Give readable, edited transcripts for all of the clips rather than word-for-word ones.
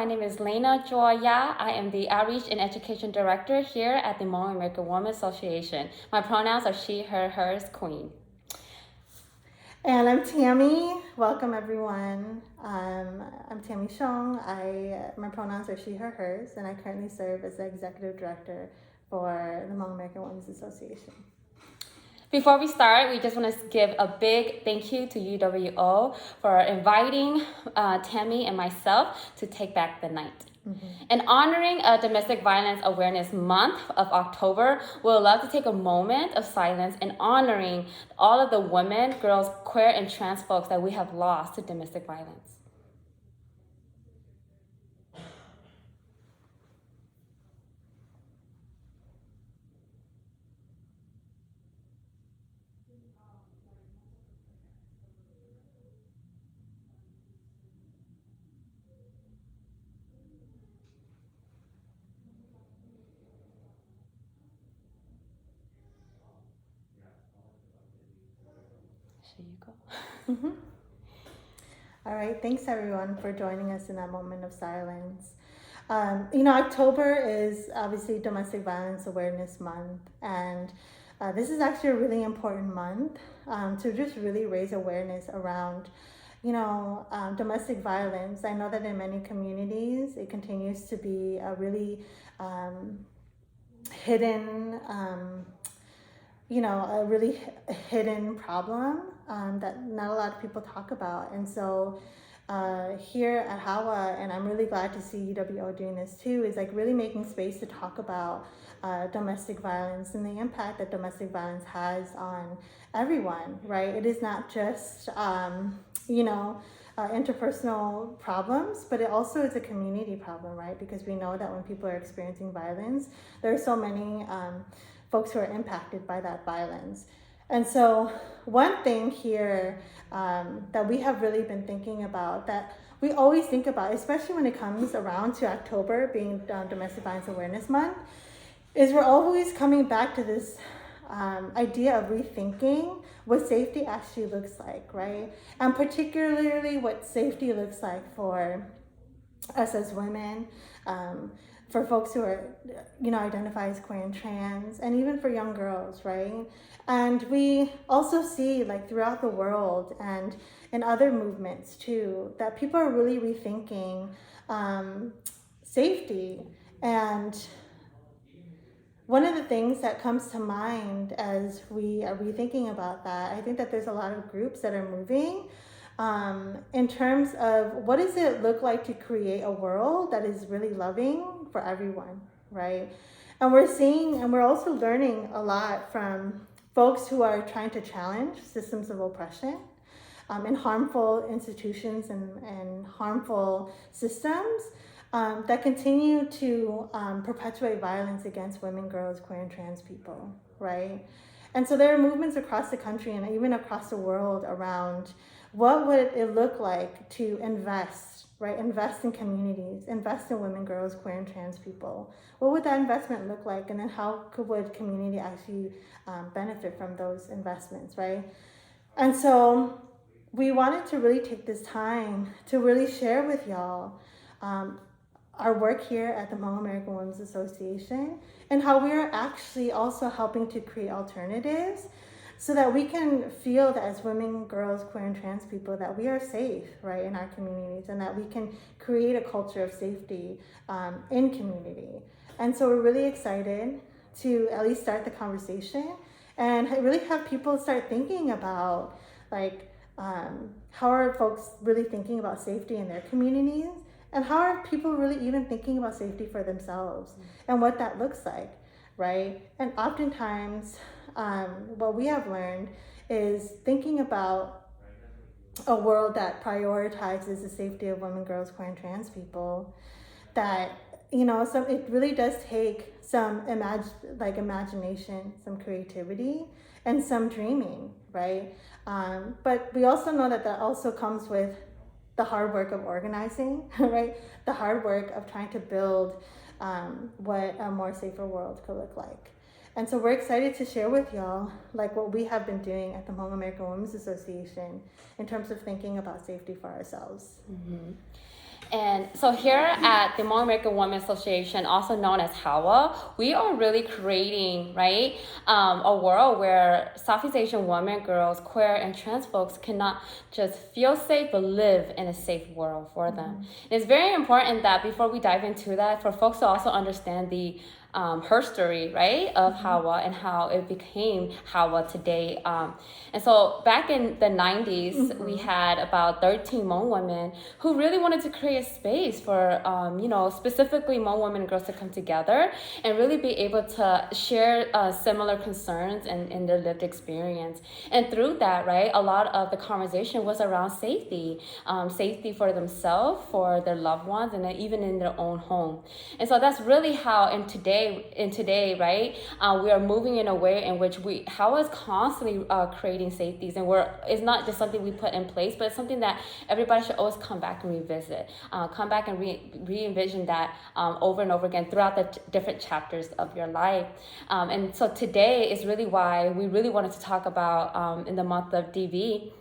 my name is Leana Joya. I am the Outreach and Education Director here at the Hmong American Women Association. My pronouns are she, her, hers, queen. And I'm Tammie. Welcome, everyone. I'm Tammie Xiong. My pronouns are she, her, hers, and I currently serve as the Executive Director for the Hmong American Women's Association. Before we start, we just want to give a big thank you to UWO for inviting Tammie and myself to take back the night. In honoring Domestic Violence Awareness Month of October, we'd love to take a moment of silence in honoring all of the women, girls, queer, and trans folks that we have lost to domestic violence. Here you go. All right, thanks everyone for joining us in that moment of silence. October is obviously Domestic Violence Awareness Month, and this is actually a really important month to just really raise awareness around, domestic violence. I know that in many communities, it continues to be a really hidden, a really hidden problem that not a lot of people talk about. And so here at HAWA, and I'm really glad to see UWO doing this too, is like really making space to talk about domestic violence and the impact that domestic violence has on everyone, right? It is not just, interpersonal problems, but it also is a community problem, right? Because we know that when people are experiencing violence, there are so many folks who are impacted by that violence. And so one thing here that we have really been thinking about, that we always think about, especially when it comes around to October being Domestic Violence Awareness Month, is we're always coming back to this idea of rethinking what safety actually looks like, right? And particularly what safety looks like for us as women, for folks who are, identify as queer and trans, and even for young girls, right? And we also see, like, throughout the world and in other movements too, that people are really rethinking safety. And one of the things that comes to mind as we are rethinking about that, I think that there's a lot of groups that are moving in terms of what does it look like to create a world that is really loving for everyone, right? And we're seeing, and we're also learning a lot from folks who are trying to challenge systems of oppression and harmful institutions and harmful systems that continue to perpetuate violence against women, girls, queer, and trans people, right? And so there are movements across the country and even across the world around what would it look like to invest, right? Invest in communities, invest in women, girls, queer, and trans people. What would that investment look like? And then would community actually benefit from those investments, right? And so we wanted to really take this time to really share with y'all our work here at the Hmong American Women's Association and how we are actually also helping to create alternatives so that we can feel that as women, girls, queer, and trans people that we are safe, right, in our communities, and that we can create a culture of safety in community. And so we're really excited to at least start the conversation and really have people start thinking about, like, how are folks really thinking about safety in their communities, and how are people really even thinking about safety for themselves and what that looks like, right? And oftentimes, what we have learned is thinking about a world that prioritizes the safety of women, girls, queer, and trans people, that, it really does take some imagination, some creativity, and some dreaming, right? But we also know that also comes with the hard work of organizing, right? The hard work of trying to build what a more safer world could look like. And so we're excited to share with y'all like what we have been doing at the Hmong American Women's Association in terms of thinking about safety for ourselves. Mm-hmm. And And so here at the Hmong American Women's Association, also known as HAWA, we are really creating, right, a world where Southeast Asian women, girls, queer, and trans folks cannot just feel safe, but live in a safe world for them. And it's very important that before we dive into that, for folks to also understand the her story, right, of HAWA and how it became HAWA today. And so back in the 90s, we had about 13 Hmong women who really wanted to create a space for, specifically Hmong women and girls to come together and really be able to share similar concerns and their lived experience. And through that, right, a lot of the conversation was around safety, safety for themselves, for their loved ones, and even in their own home. And so that's really how in today, right, we are moving in a way in which HAWA is constantly creating safeties, and it's not just something we put in place, but it's something that everybody should always come back and revisit, come back and re-envision that over and over again throughout the different chapters of your life. And so today is really why we really wanted to talk about in the month of DV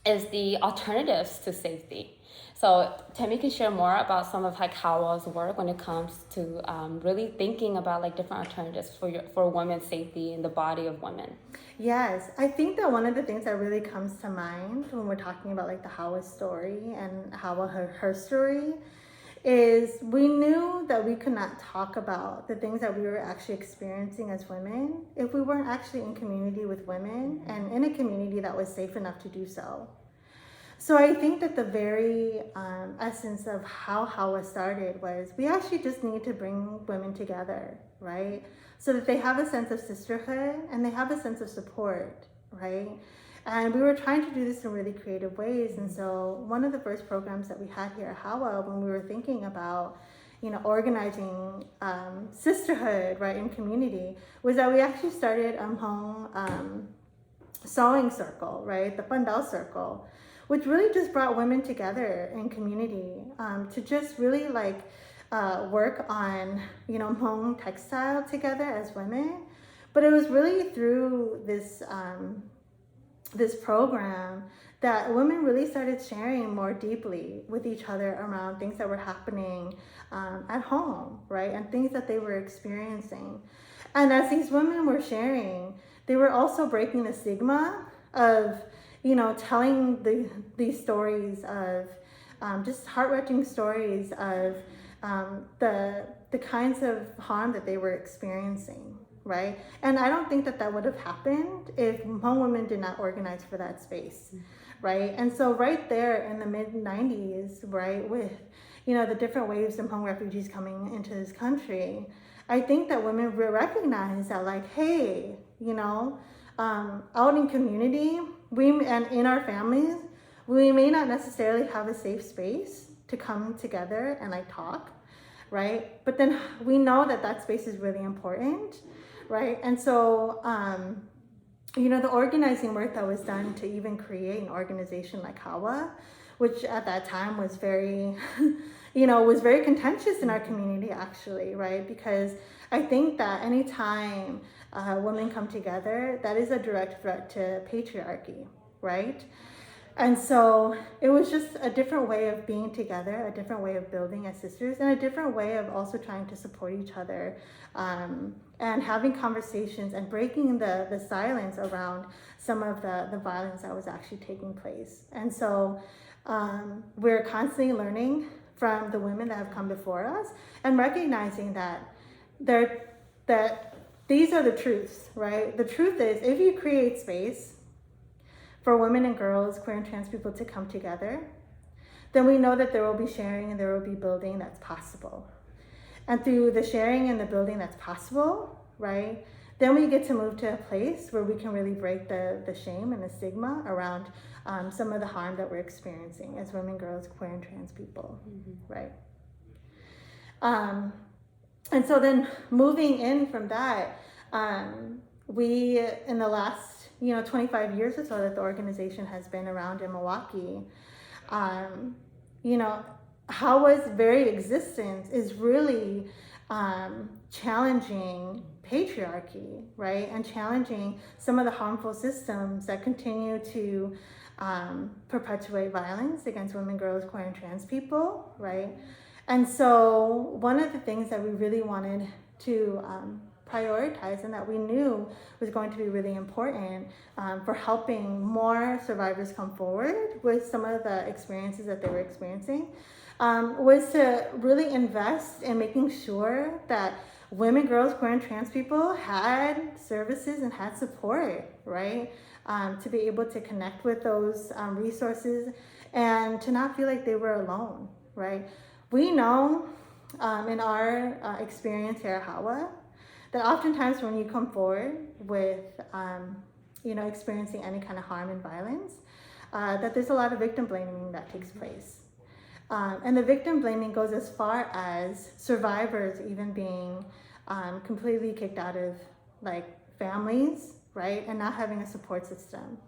is the alternatives to safety. So Tammie can share more about some of HAWA's work when it comes to really thinking about different alternatives for women's safety in the body of women. Yes, I think that one of the things that really comes to mind when we're talking about the HAWA story and HAWA her story is we knew that we could not talk about the things that we were actually experiencing as women if we weren't actually in community with women and in a community that was safe enough to do so. So I think that the very essence of how HAWA started was we actually just need to bring women together, right? So that they have a sense of sisterhood and they have a sense of support, right? And we were trying to do this in really creative ways. And so one of the first programs that we had here at HAWA when we were thinking about organizing sisterhood, right, in community, was that we actually started a Hmong sewing circle, right, the Pandal Circle, which really just brought women together in community to just really work on, Hmong textile together as women. But it was really through this program that women really started sharing more deeply with each other around things that were happening at home, right? And things that they were experiencing. And as these women were sharing, they were also breaking the stigma of telling these stories of just heart-wrenching stories of the kinds of harm that they were experiencing, right? And I don't think that would have happened if Hmong women did not organize for that space, right? And so right there in the mid-90s, right, with the different waves of Hmong refugees coming into this country, I think that women recognize that hey, out in community, and in our families, we may not necessarily have a safe space to come together and talk, right? But then we know that space is really important, right? And so, the organizing work that was done to even create an organization like HAWA, which at that time was very, was very contentious in our community actually, right? Because I think that anytime women come together, that is a direct threat to patriarchy, right? And so it was just a different way of being together, a different way of building as sisters, and a different way of also trying to support each other and having conversations and breaking the silence around some of the violence that was actually taking place. And so we're constantly learning from the women that have come before us and recognizing that these are the truths, right? The truth is, if you create space for women and girls, queer and trans people to come together, then we know that there will be sharing and there will be building that's possible. And through the sharing and the building that's possible, right, then we get to move to a place where we can really break the shame and the stigma around some of the harm that we're experiencing as women, girls, queer and trans people, right? And so then moving in from that, we, in the last 25 years or so that the organization has been around in Milwaukee, HAWA's very existence is really challenging patriarchy, right? And challenging some of the harmful systems that continue to perpetuate violence against women, girls, queer, and trans people, right? And so one of the things that we really wanted to prioritize and that we knew was going to be really important for helping more survivors come forward with some of the experiences that they were experiencing was to really invest in making sure that women, girls, queer, and trans people had services and had support, right? To be able to connect with those resources and to not feel like they were alone, right? We know in our experience here at HAWA that oftentimes when you come forward with, experiencing any kind of harm and violence, that there's a lot of victim blaming that takes place. And the victim blaming goes as far as survivors even being completely kicked out of like families, right? And not having a support system.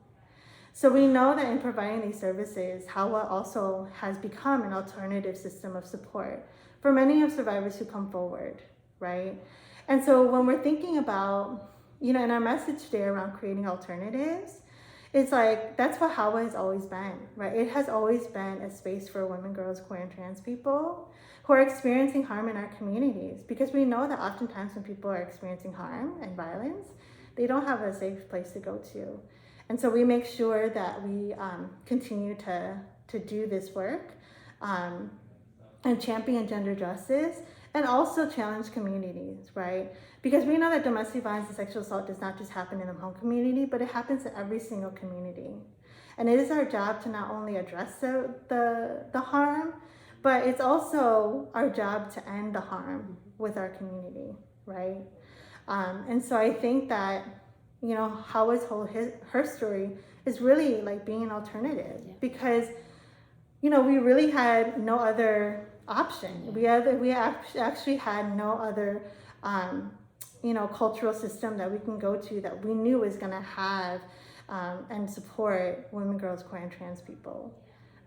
So we know that in providing these services, HAWA also has become an alternative system of support for many of survivors who come forward, right? And so when we're thinking about, in our message today around creating alternatives, it's like, that's what HAWA has always been, right? It has always been a space for women, girls, queer, and trans people who are experiencing harm in our communities. Because we know that oftentimes when people are experiencing harm and violence, they don't have a safe place to go to. And so we make sure that we continue to do this work and champion gender justice and also challenge communities, right? Because we know that domestic violence and sexual assault does not just happen in the Hmong community, but it happens in every single community. And it is our job to not only address the harm, but it's also our job to end the harm with our community, right? And so I think that, HAWA's her story is really like being an alternative because, we really had no other option. We actually had no other, cultural system that we can go to that we knew was going to have and support women, girls, queer, and trans people,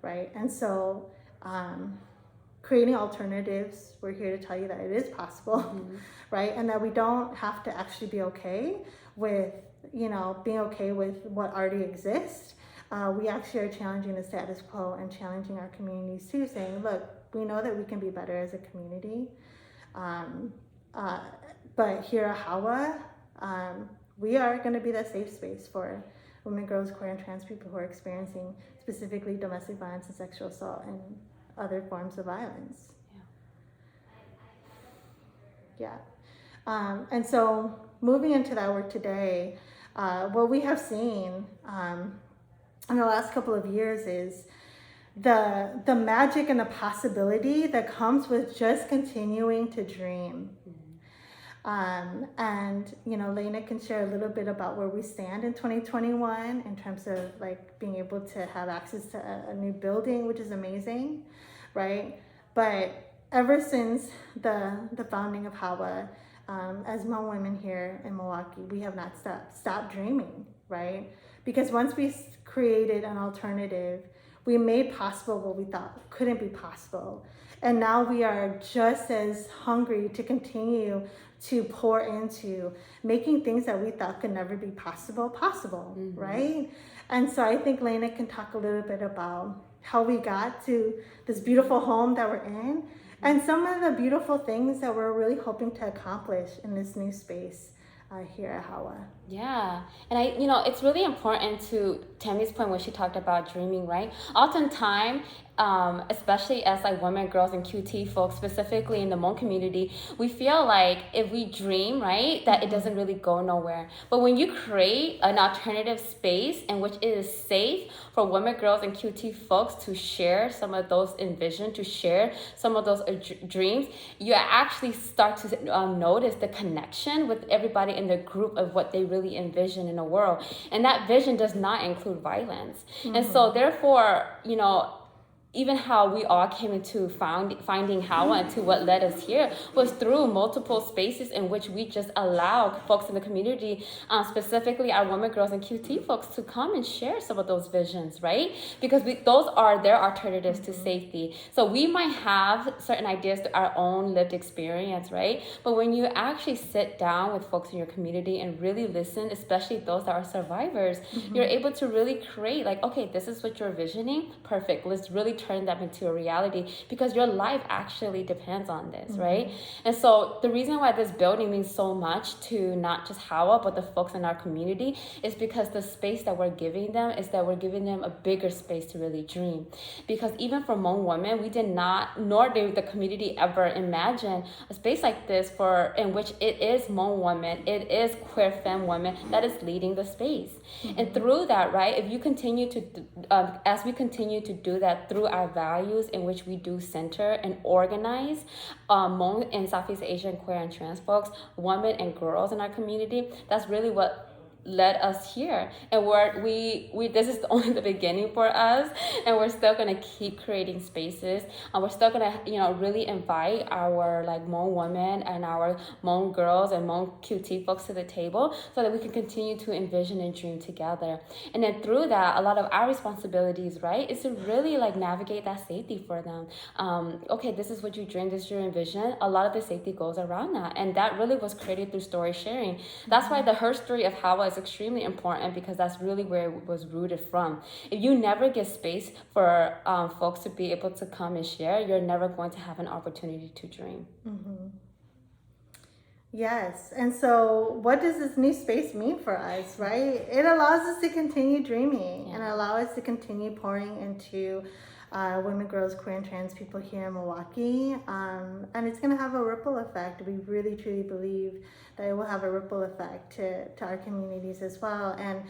right? And so creating alternatives, we're here to tell you that it is possible, right? And that we don't have to actually be okay with, being okay with what already exists. We actually are challenging the status quo and challenging our communities too, saying, look, we know that we can be better as a community. But here at HAWA, we are going to be that safe space for women, girls, queer, and trans people who are experiencing specifically domestic violence and sexual assault and other forms of violence. Yeah. And so moving into that work today, what we have seen in the last couple of years is the magic and the possibility that comes with just continuing to dream. And Leana can share a little bit about where we stand in 2021 in terms of like being able to have access to a new building, which is amazing, right? But ever since the founding of HAWA, as Hmong women here in Milwaukee, we have not stopped dreaming, right? Because once we created an alternative, we made possible what we thought couldn't be possible. And now we are just as hungry to continue to pour into making things that we thought could never be possible, right? And so I think Leana can talk a little bit about how we got to this beautiful home that we're in and some of the beautiful things that we're really hoping to accomplish in this new space here at HAWA. Yeah, and it's really important to Tammie's point when she talked about dreaming, right? Oftentimes, especially as like women, girls, and QT folks, specifically in the Hmong community, we feel like if we dream, right, that it doesn't really go nowhere. But when you create an alternative space in which it is safe for women, girls, and QT folks to share some of those envision, to share some of those dreams, you actually start to notice the connection with everybody in the group of what they really envision in a world. And that vision does not include violence. And so therefore, even how we all came into finding HAWA and to what led us here was through multiple spaces in which we just allow folks in the community, specifically our women, girls, and QT folks, to come and share some of those visions, right? Because those are their alternatives to safety. So we might have certain ideas to our own lived experience, right? But when you actually sit down with folks in your community and really listen, especially those that are survivors, you're able to really create like, okay, this is what you're visioning. Perfect. Let's really turn that into a reality, because your life actually depends on this, right? And so the reason why this building means so much to not just HAWA, but the folks in our community, is because the space that we're giving them is that we're giving them a bigger space to really dream. Because even for Hmong women, we did not, nor did the community ever imagine a space like this in which it is Hmong women, it is queer femme women that is leading the space. And through that, right, if you continue to, as we continue to do that through our values in which we do center and organize Hmong and Southeast Asian queer and trans folks, women and girls in our community, that's really what led us here. And we this is only the beginning for us, and we're still going to keep creating spaces, and we're still going to really invite our like Hmong women and our Hmong girls and Hmong QT folks to the table, so that we can continue to envision and dream together. And then through that, a lot of our responsibilities, right, is to really like navigate that safety for them. Okay, this is what you dream, this is your envision. A lot of the safety goes around that, and that really was created through story sharing. That's why the her story of HAWA is extremely important, because that's really where it was rooted from. If you never get space for folks to be able to come and share, you're never going to have an opportunity to dream. Yes. And so what does this new space mean for us, right? It allows us to continue dreaming and allow us to continue pouring into women, girls, queer, and trans people here in Milwaukee. And it's going to have a ripple effect. We really, truly believe that it will have a ripple effect to our communities as well. And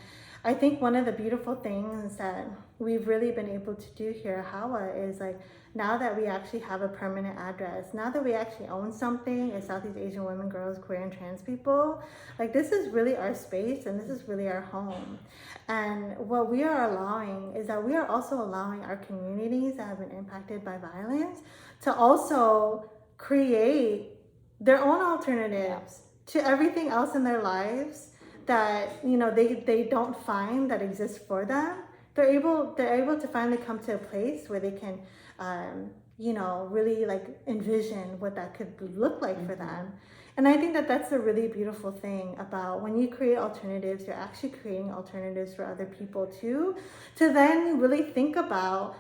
I think one of the beautiful things that we've really been able to do here at HAWA is like, now that we actually have a permanent address, now that we actually own something as Southeast Asian women, girls, queer, and trans people, like this is really our space and this is really our home. And what we are allowing is that we are also allowing our communities that have been impacted by violence to also create their own alternatives to everything else in their lives that they don't find that exists for them. They're able to finally come to a place where they can really like envision what that could look like for them. And I think that that's a really beautiful thing about when you create alternatives, you're actually creating alternatives for other people too, to then really think about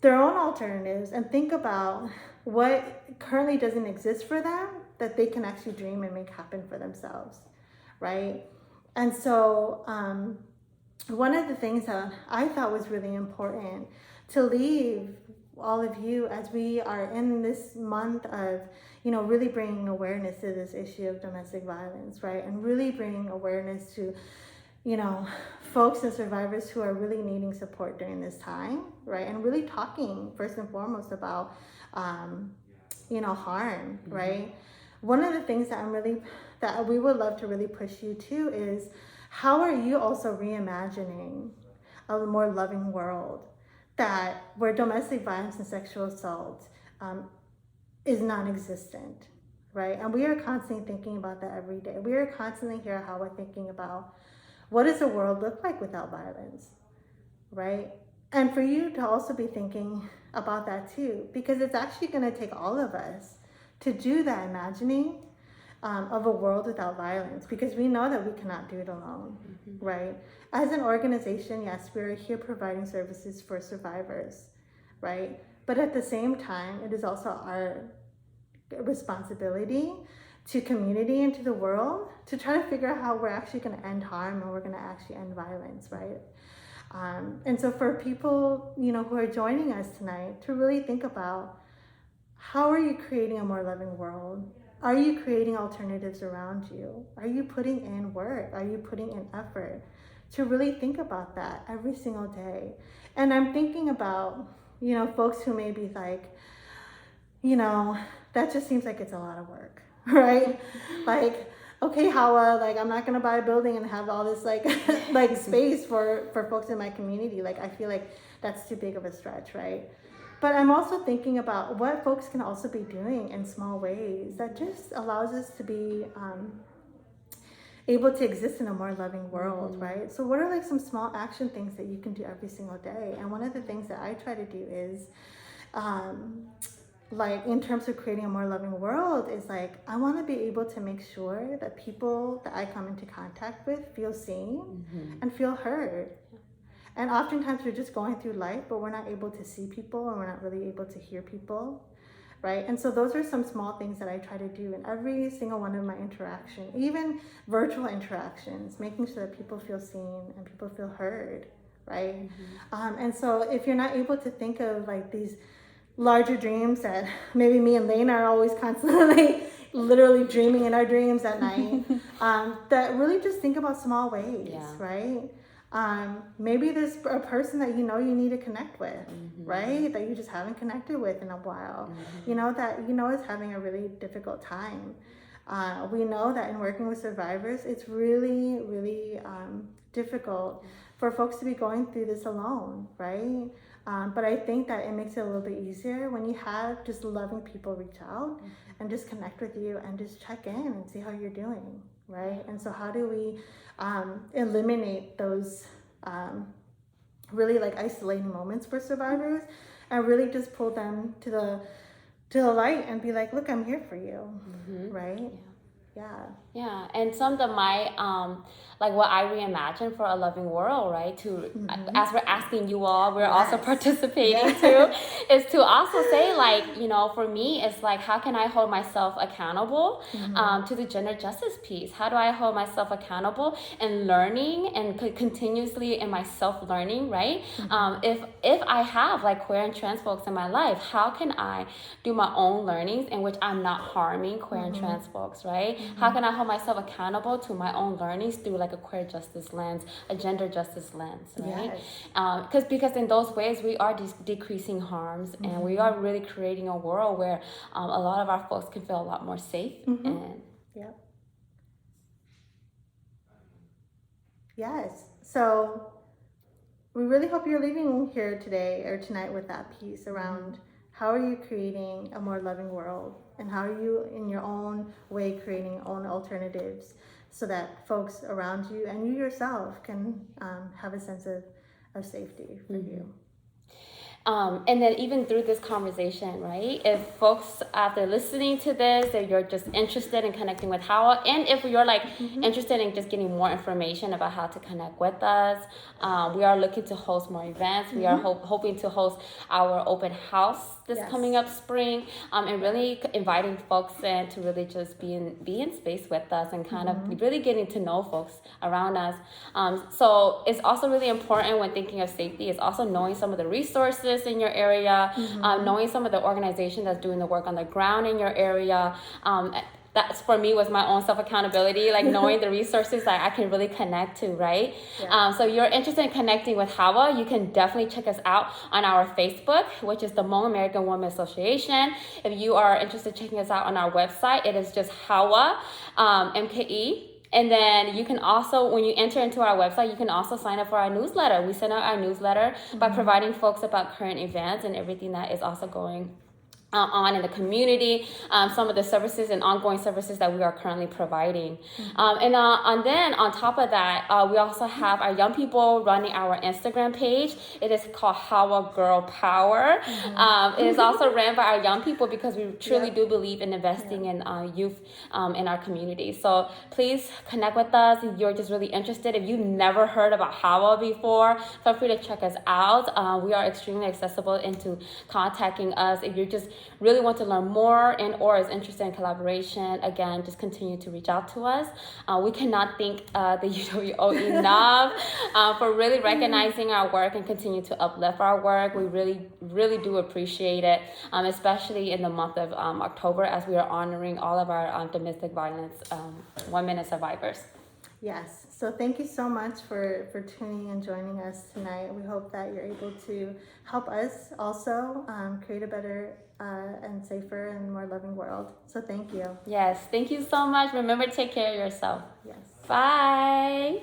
their own alternatives and think about what currently doesn't exist for them that they can actually dream and make happen for themselves, right? And so one of the things that I thought was really important to leave all of you as we are in this month of, really bringing awareness to this issue of domestic violence, right? And really bringing awareness to, folks and survivors who are really needing support during this time, right? And really talking first and foremost about, harm, right? One of the things that we would love to really push you to is, how are you also reimagining a more loving world where domestic violence and sexual assault is non-existent, right? And we are constantly thinking about that every day. We are constantly here how we're thinking about, what does the world look like without violence, right? And for you to also be thinking about that too, because it's actually going to take all of us to do that imagining of a world without violence, because we know that we cannot do it alone, right? As an organization, yes, we're here providing services for survivors, right? But at the same time, it is also our responsibility to community and to the world to try to figure out how we're actually going to end harm and we're going to actually end violence, right? And so for people, who are joining us tonight, to really think about, how are you creating a more loving world? Are you creating alternatives around you? Are you putting in work? Are you putting in effort to really think about that every single day? And I'm thinking about, folks who may be like, that just seems like it's a lot of work, right? Like, okay, HAWA, like I'm not gonna buy a building and have all this like space for folks in my community. Like I feel like that's too big of a stretch, right? But I'm also thinking about what folks can also be doing in small ways that just allows us to be able to exist in a more loving world, right? So what are like some small action things that you can do every single day? And one of the things that I try to do is like in terms of creating a more loving world is like I want to be able to make sure that people that I come into contact with feel seen and feel heard. And oftentimes we're just going through life, but we're not able to see people and we're not really able to hear people, right? And so those are some small things that I try to do in every single one of my interactions, even virtual interactions, making sure that people feel seen and people feel heard, right? And so if you're not able to think of like these larger dreams that maybe me and Leana are always constantly literally dreaming in our dreams at night, that really just think about small ways, right? Maybe there's a person that you know you need to connect with, right? That you just haven't connected with in a while, you know, that you know is having a really difficult time. We know that in working with survivors, it's really, really difficult for folks to be going through this alone, right? But I think that it makes it a little bit easier when you have just loving people reach out and just connect with you and just check in and see how you're doing, right? And so how do we eliminate those really like isolating moments for survivors and really just pull them to the light and be like, look, I'm here for you, right? Yeah, and some of my like what I reimagine for a loving world, right? To as we're asking you all, we're also participating too, is to also say like, you know, for me, it's like how can I hold myself accountable to the gender justice piece? How do I hold myself accountable and learning and continuously in my self learning, right? If I have like queer and trans folks in my life, how can I do my own learnings in which I'm not harming queer and trans folks, right? How can I hold myself accountable to my own learnings through like a queer justice lens, a gender justice lens, right? Because in those ways we are decreasing harms and we are really creating a world where a lot of our folks can feel a lot more safe. And so we really hope you're leaving here today or tonight with that piece around how are you creating a more loving world and how are you in your own way creating your own alternatives so that folks around you and you yourself can have a sense of safety for you. And then even through this conversation, right? If folks after listening to this, if you're just interested in connecting with HAWA, and if you're like interested in just getting more information about how to connect with us, we are looking to host more events. We are hoping to host our open house this coming up spring, and really inviting folks in to really just be in space with us and kind of really getting to know folks around us. So it's also really important when thinking of safety is also knowing some of the resources in your area, knowing some of the organization that's doing the work on the ground in your area. That's for me was my own self-accountability, like knowing the resources that I can really connect to, right? So if you're interested in connecting with HAWA, you can definitely check us out on our Facebook, which is the Hmong American Women Association. If you are interested in checking us out on our website, it is just HAWA, MKE. And then you can also, when you enter into our website, you can also sign up for our newsletter. We send out our newsletter by providing folks about current events and everything that is also going on in the community, some of the services and ongoing services that we are currently providing. And then on top of that, we also have our young people running our Instagram page. It is called HAWA Girl Power. It is also ran by our young people because we truly do believe in investing in youth in our community. So please connect with us if you're just really interested. If you've never heard about HAWA before, feel free to check us out. We are extremely accessible into contacting us. If you're just really want to learn more and or is interested in collaboration, again, just continue to reach out to us. We cannot thank the UWO enough for really recognizing our work and continue to uplift our work. We really, really do appreciate it, especially in the month of October as we are honoring all of our domestic violence women and survivors. Yes, so thank you so much for tuning and joining us tonight. We hope that you're able to help us also create a better and safer and more loving world. So thank you. Yes, thank you so much. Remember to take care of yourself. Yes. Bye.